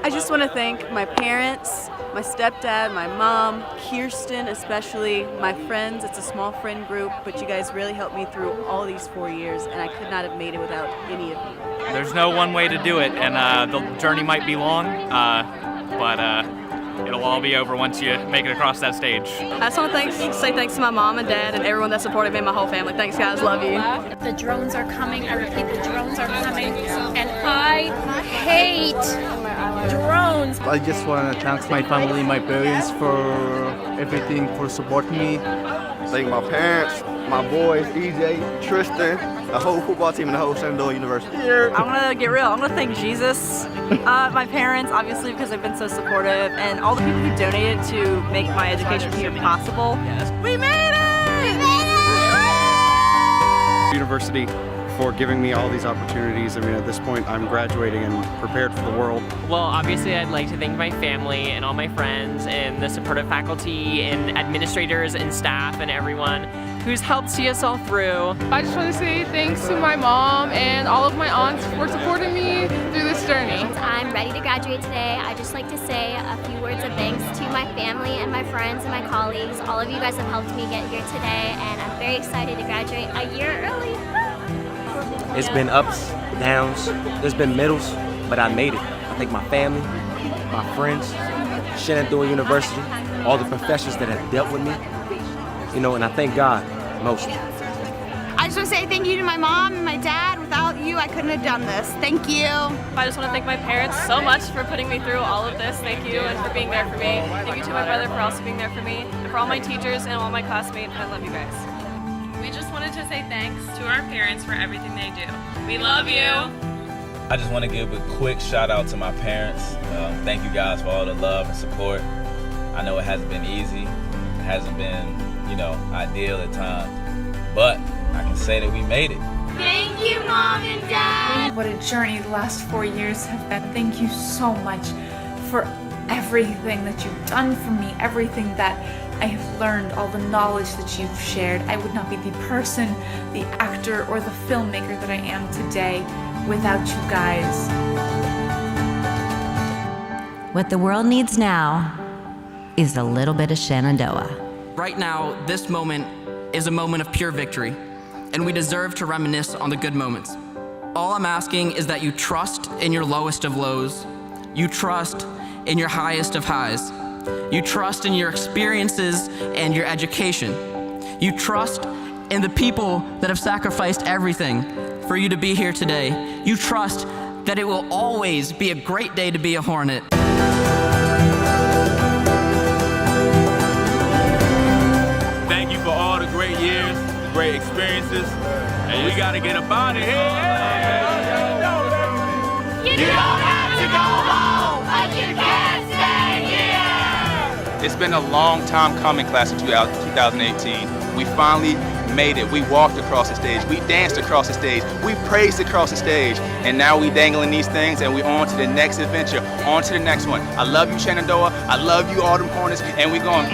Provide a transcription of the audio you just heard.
I just want to thank my parents, my stepdad, my mom, Kirsten especially, my friends. It's a small friend group, but you guys really helped me through all these 4 years, and I could not have made it without any of you. There's no one way to do it, and the journey might be long, but it'll all be over once you make it across that stage. I just want to say thanks to my mom and dad and everyone that supported me and my whole family. Thanks, guys. Love you. The drones are coming. I repeat, the drones are coming. And I hate drones. I just want to thank my family, my parents for everything, for supporting me. Thank my parents, my boys, EJ, Tristan, the whole football team, and the whole Shenandoah University. I'm going to get real. I'm going to thank Jesus, my parents, obviously, because they've been so supportive, and all the people who donated to make my education here possible. We made it! University for giving me all these opportunities. I mean, at this point, I'm graduating and prepared for the world. Well, obviously, I'd like to thank my family and all my friends and the supportive faculty and administrators and staff and everyone who's helped see us all through. I just want to say thanks to my mom and all of my aunts for supporting me through this journey. I'm ready to graduate today. I'd just like to say a few words of thanks to my family and my friends and my colleagues. All of you guys have helped me get here today, and I'm very excited to graduate a year early. It's been ups, downs, there's been middles, but I made it. I thank my family, my friends, Shenandoah University, all the professors that have dealt with me, and I thank God most. I just want to say thank you to my mom and my dad. Without you, I couldn't have done this. Thank you. I just want to thank my parents so much for putting me through all of this. Thank you, and for being there for me. Thank you to my brother for also being there for me, and for all my teachers and all my classmates. I love you guys. We just wanted to say thanks to our parents for everything they do. We love you. I just want to give a quick shout out to my parents. Thank you guys for all the love and support. I know it hasn't been easy. It hasn't been, ideal at times. But I can say that we made it. Thank you, Mom and Dad. What a journey the last 4 years have been. Thank you so much for everything that you've done for me, everything that I have learned, all the knowledge that you've shared. I would not be the person, the actor, or the filmmaker that I am today without you guys. What the world needs now is a little bit of Shenandoah. Right now, this moment is a moment of pure victory, and we deserve to reminisce on the good moments. All I'm asking is that you trust in your lowest of lows. You trust in your highest of highs. You trust in your experiences and your education. You trust in the people that have sacrificed everything for you to be here today. You trust that it will always be a great day to be a Hornet. Thank you for all the great years, great experiences, and we gotta get up out of here. You don't have to go home, but you can't stay here. It's been a long time coming, class of 2018. We finally made it. We walked across the stage. We danced across the stage. We praised across the stage. And now we dangling these things, and we on to the next adventure, on to the next one. I love you, Shenandoah. I love you, all them Hornets, and we going.